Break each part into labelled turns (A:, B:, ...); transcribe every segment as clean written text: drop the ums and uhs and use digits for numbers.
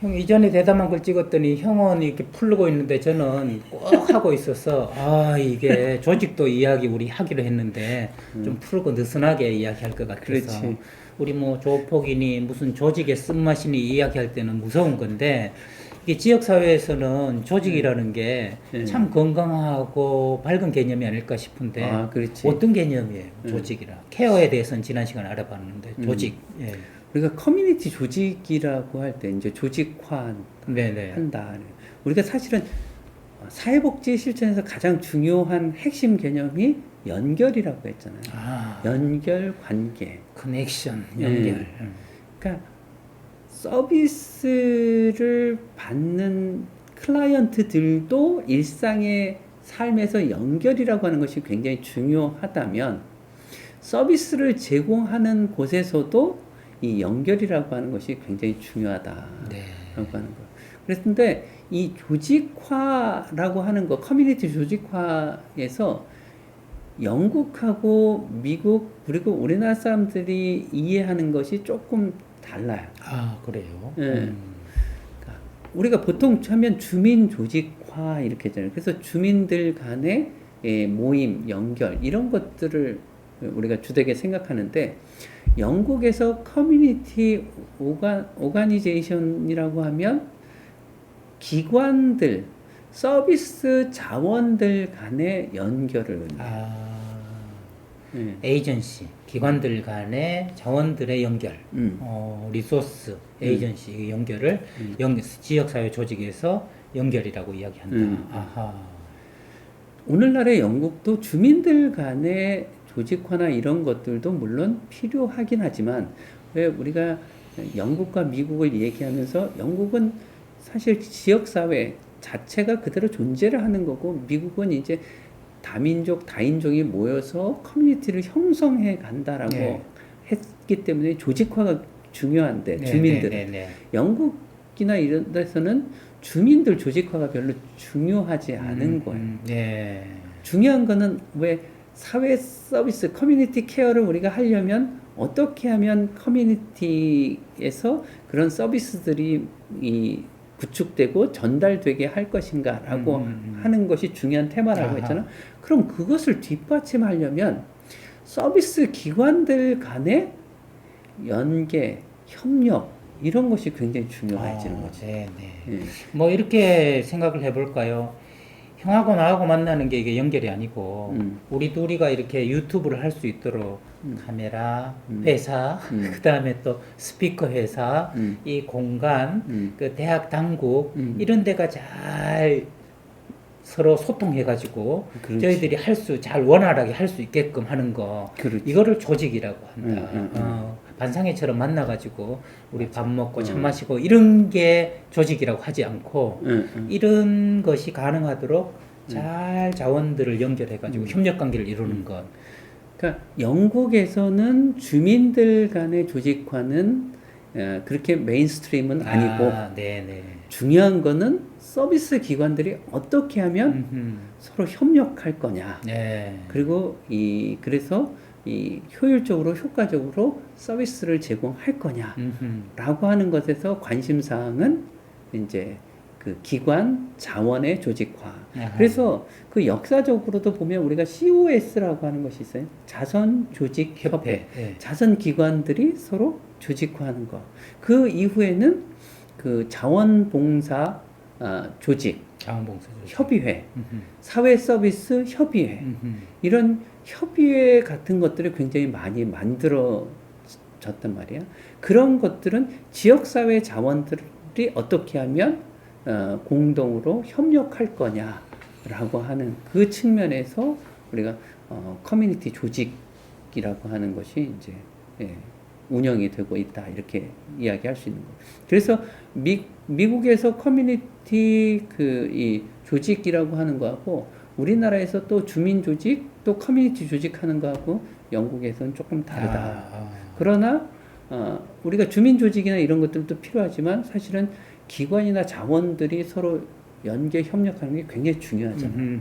A: 형 이전에 대담한 걸 찍었더니 형은 이렇게 풀고 있는데 저는 꼭 하고 있어서 아 이게 조직도 이야기 우리 하기로 했는데 좀 풀고 느슨하게 이야기할 것 같아서
B: 그렇지.
A: 우리 뭐 조폭이니 무슨 조직의 쓴맛이니 이야기할 때는 무서운 건데 이게 지역 사회에서는 조직이라는 게 참 건강하고 밝은 개념이 아닐까 싶은데
B: 아, 그렇지.
A: 어떤 개념이에요 조직이라 케어에 대해서는 지난 시간에 알아봤는데 조직 예.
B: 우리가 커뮤니티 조직이라고 할 때 이제 조직화
A: 네네.
B: 한다. 우리가 사실은 사회복지 실천에서 가장 중요한 핵심 개념이 연결이라고 했잖아요.
A: 아,
B: 연결 관계.
A: 커넥션, 연결.
B: 그러니까 서비스를 받는 클라이언트들도 일상의 삶에서 연결이라고 하는 것이 굉장히 중요하다면 서비스를 제공하는 곳에서도 이 연결이라고 하는 것이 굉장히 중요하다라고
A: 네.
B: 하는 거. 그랬는데 이 조직화라고 하는 거, 커뮤니티 조직화에서 영국하고 미국 그리고 우리나라 사람들이 이해하는 것이 조금 달라요.
A: 아, 그래요?
B: 예. 그러니까 우리가 보통 하면 주민 조직화 이렇게 하잖아요. 그래서 주민들 간의 모임, 연결 이런 것들을 우리가 주되게 생각하는데 영국에서 커뮤니티 오가니제이션이라고 하면 기관들, 서비스 자원들 간의 연결을
A: 아,
B: 예.
A: 에이전시, 기관들 간의 자원들의 연결,
B: 음.
A: 리소스, 에이전시 연결을 지역사회 조직에서 연결이라고 이야기한다. 아하.
B: 오늘날의 영국도 주민들 간의 조직화나 이런 것들도 물론 필요하긴 하지만 왜 우리가 영국과 미국을 얘기하면서 영국은 사실 지역사회 자체가 그대로 존재를 하는 거고 미국은 이제 다민족, 다인종이 모여서 커뮤니티를 형성해 간다라고
A: 네.
B: 했기 때문에 조직화가 중요한데
A: 네,
B: 주민들은
A: 네, 네, 네.
B: 영국이나 이런 데서는 주민들 조직화가 별로 중요하지 않은 거예요.
A: 네.
B: 중요한 거는 왜 사회 서비스, 커뮤니티 케어를 우리가 하려면 어떻게 하면 커뮤니티에서 그런 서비스들이 구축되고 전달되게 할 것인가라고 하는 것이 중요한 테마라고
A: 아하.
B: 했잖아. 그럼 그것을 뒷받침하려면 서비스 기관들 간의 연계, 협력 이런 것이 굉장히 중요해지는 거지.
A: 네, 네.
B: 예.
A: 뭐 이렇게 생각을 해볼까요? 형하고 나하고 만나는 게 이게 연결이 아니고 우리 둘이가 이렇게 유튜브를 할 수 있도록 카메라, 회사, 그 다음에 또 스피커 회사, 이 공간, 그 대학 당국 이런 데가 잘 서로 소통해가지고
B: 그렇지.
A: 저희들이 잘 원활하게 할 수 있게끔 하는 거
B: 그렇지.
A: 이거를 조직이라고 한다. 반상회처럼 만나가지고 우리 밥 먹고 차 마시고 이런 게 조직이라고 하지 않고 이런 것이 가능하도록 잘 자원들을 연결해가지고 협력관계를 이루는 것.
B: 그러니까 영국에서는 주민들 간의 조직화는 그렇게 메인스트림은 아니고
A: 네네.
B: 중요한 거는 서비스 기관들이 어떻게 하면 서로 협력할 거냐.
A: 네.
B: 그리고 그래서 효율적으로 효과적으로 서비스를 제공할 거냐라고 하는 것에서 관심사항은 이제 그 기관 자원의 조직화.
A: 아하.
B: 그래서 그 역사적으로도 보면 우리가 COS라고 하는 것이 있어요. 자선 조직 협회.
A: 네.
B: 자선 기관들이 서로 조직화하는 거. 그 이후에는 그 자원봉사 조직,
A: 자원봉사 조직.
B: 협의회, 사회 서비스 협의회 이런 협의회 같은 것들이 굉장히 많이 만들어졌단 말이야. 그런 것들은 지역사회 자원들이 어떻게 하면 공동으로 협력할 거냐라고 하는 그 측면에서 우리가 커뮤니티 조직이라고 하는 것이 이제 운영이 되고 있다 이렇게 이야기할 수 있는 거예요. 그래서 미국에서 커뮤니티 이 조직이라고 하는 거하고 우리나라에서 또 주민 조직 또 커뮤니티 조직하는 거하고 영국에서는 조금 다르다. 그러나 우리가 주민 조직이나 이런 것들도 필요하지만 사실은 기관이나 자원들이 서로 연계 협력하는 게 굉장히 중요하잖아요.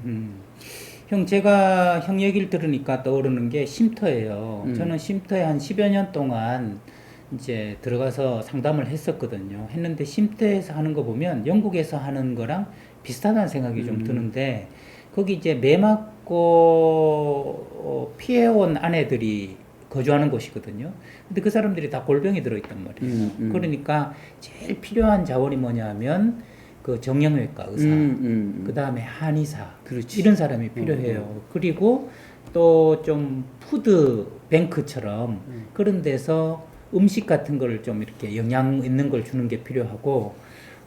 A: 형 제가 형 얘기를 들으니까 떠오르는 게 쉼터예요. 저는 쉼터에 한 10여 년 동안 이제 들어가서 상담을 했었거든요. 했는데 쉼터에서 하는 거 보면 영국에서 하는 거랑 비슷하다는 생각이 좀 드는데 거기 이제 매 맞고 피해온 아내들이 거주하는 곳이거든요. 근데 그 사람들이 다 골병이 들어있단 말이에요. 그러니까 제일 필요한 자원이 뭐냐면 그 정형외과 의사, 그 다음에 한의사,
B: 그렇지.
A: 이런 사람이 필요해요. 그리고 또 좀 푸드 뱅크처럼 그런 데서 음식 같은 거를 좀 이렇게 영양 있는 걸 주는 게 필요하고,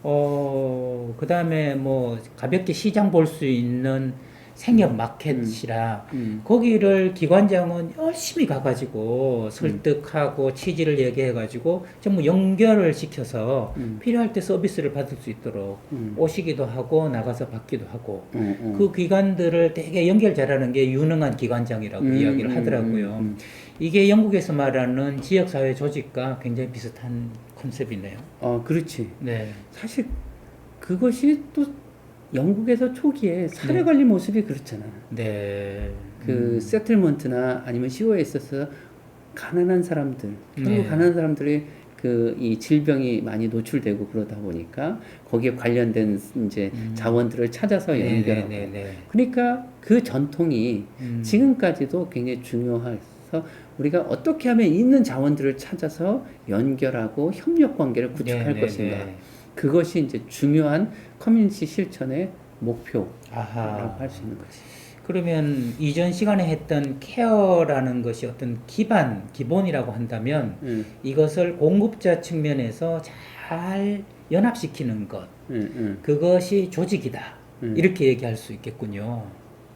A: 그 다음에 뭐 가볍게 시장 볼 수 있는 생협 마켓이라 거기를 기관장은 열심히 가가지고 설득하고 취지를 얘기해가지고 전부 연결을 시켜서 필요할 때 서비스를 받을 수 있도록 오시기도 하고 나가서 받기도 하고 그 기관들을 되게 연결 잘하는 게 유능한 기관장이라고 이야기를 하더라고요. 이게 영국에서 말하는 지역사회 조직과 굉장히 비슷한 컨셉이네요.
B: 그렇지.
A: 네.
B: 사실 그것이 또 영국에서 초기에 사례 관리 모습이 그렇잖아.
A: 네.
B: 그 세틀먼트나 아니면 COS에서 가난한 사람들, 결국
A: 네.
B: 가난한 사람들이 그 이 질병이 많이 노출되고 그러다 보니까 거기에 관련된 이제 자원들을 찾아서 연결하고. 그러니까 그 전통이 지금까지도 굉장히 중요해서 우리가 어떻게 하면 있는 자원들을 찾아서 연결하고 협력 관계를 구축할 것인가. 그것이 이제 중요한 커뮤니티 실천의 목표라고 할 수 있는 거지.
A: 그러면 이전 시간에 했던 케어라는 것이 어떤 기본이라고 한다면 이것을 공급자 측면에서 잘 연합시키는 것, 그것이 조직이다. 이렇게 얘기할 수 있겠군요.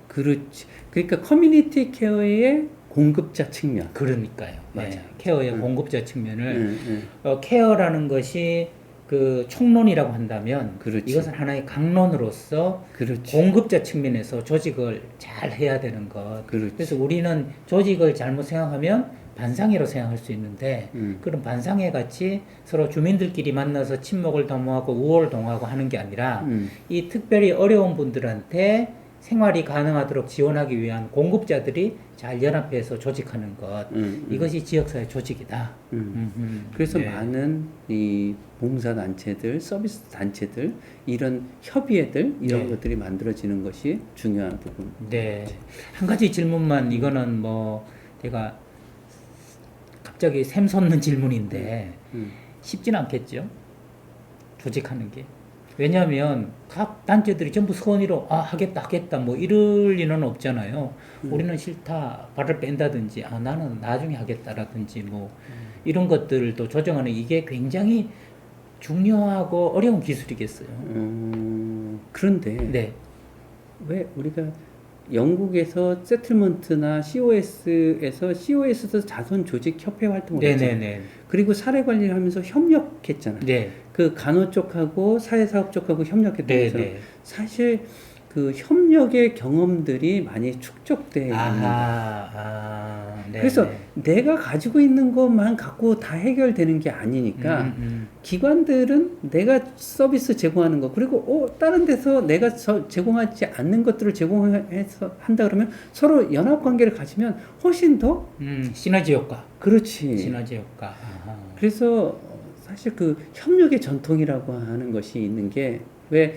B: 그렇지. 그러니까 커뮤니티 케어의 공급자 측면.
A: 그러니까요.
B: 맞아.
A: 네. 케어의 공급자 측면을 케어라는 것이 그 총론이라고 한다면
B: 그렇지.
A: 이것은 하나의 강론으로서
B: 그렇지.
A: 공급자 측면에서 조직을 잘 해야 되는 것.
B: 그렇지.
A: 그래서 우리는 조직을 잘못 생각하면 반상회로 생각할 수 있는데 그런 반상회 같이 서로 주민들끼리 만나서 친목을 도모하고 우호를 동하고 하는 게 아니라 이 특별히 어려운 분들한테 생활이 가능하도록 지원하기 위한 공급자들이 잘 연합해서 조직하는 것, 이것이 지역사회 조직이다.
B: 그래서
A: 네.
B: 많은 이 봉사단체들, 서비스 단체들, 이런 협의회들, 이런 것들이 만들어지는 것이 중요한 부분.
A: 네. 한 가지 질문만, 이거는 뭐 제가 갑자기 샘솟는 질문인데 쉽진 않겠죠? 조직하는 게. 왜냐하면 각 단체들이 전부 선의로 하겠다 뭐 이럴 리는 없잖아요. 우리는 싫다 발을 뺀다든지 나는 나중에 하겠다라든지 뭐 이런 것들도 조정하는 이게 굉장히 중요하고 어려운 기술이겠어요.
B: 그런데
A: 네.
B: 왜 우리가 영국에서 세틀먼트나 COS에서 자선 조직 협회 활동을 했잖아요. 그리고 사례 관리를 하면서 협력했잖아요.
A: 네.
B: 그 간호 쪽하고 사회사업 쪽하고 협력했던 것처럼 사실 그 협력의 경험들이 많이 축적돼 있는 거예요. 그래서 내가 가지고 있는 것만 갖고 다 해결되는 게 아니니까 기관들은 내가 서비스 제공하는 거 그리고 다른 데서 내가 제공하지 않는 것들을 제공해서 한다 그러면 서로 연합 관계를 가지면 훨씬 더
A: 시너지 효과.
B: 그렇지.
A: 시너지 효과.
B: 그래서 사실 그 협력의 전통이라고 하는 것이 있는 게 왜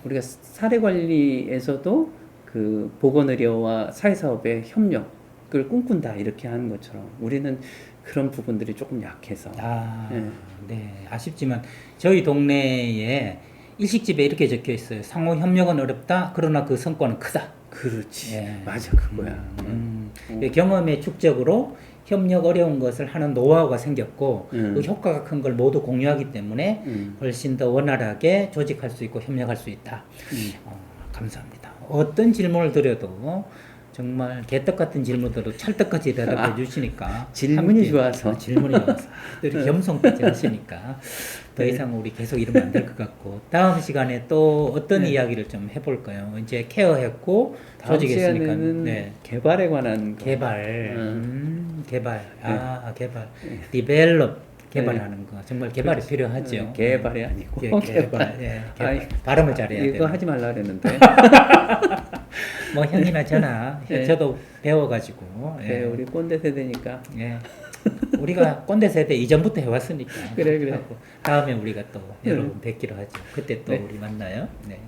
B: 우리가 사례 관리에서도 그 보건의료와 사회사업의 협력을 꿈꾼다 이렇게 하는 것처럼 우리는 그런 부분들이 조금 약해서.
A: 네. 아쉽지만 저희 동네에 일식집에 이렇게 적혀 있어요. 상호 협력은 어렵다. 그러나 그 성과는 크다.
B: 그렇지. 맞아, 그거야.
A: 경험의 축적으로 협력 어려운 것을 하는 노하우가 생겼고 그 효과가 큰 걸 모두 공유하기 때문에 훨씬 더 원활하게 조직할 수 있고 협력할 수 있다. 감사합니다. 어떤 질문을 드려도 정말 개떡 같은 질문들도 찰떡같이 대답해 주시니까
B: 질문이 좋아서
A: 질문이 좋아서 겸손까지 하시니까 더 이상 우리 계속 이러면 안 될 것 같고 다음 시간에 또 어떤 이야기를 좀 해볼까요? 이제 케어했고 조직했으니까
B: 개발에 관한 거.
A: 개발. 개발. 개발. 디벨롭 개발하는 거 정말 개발이 필요하죠.
B: 개발이 아니고
A: 예, 개발. 예, 개발.
B: 아이,
A: 발음을 잘해야 돼요.
B: 이거 하지 말라 그랬는데.
A: 뭐 형이나 저나
B: 예.
A: 저도 배워가지고.
B: 네, 우리 꼰대 세대니까.
A: 예. 우리가 꼰대 세대 이전부터 해왔으니까.
B: 그래.
A: 하고 다음에 우리가 또 여러분 뵙기로 하죠. 그때 또
B: 네.
A: 우리 만나요. 네.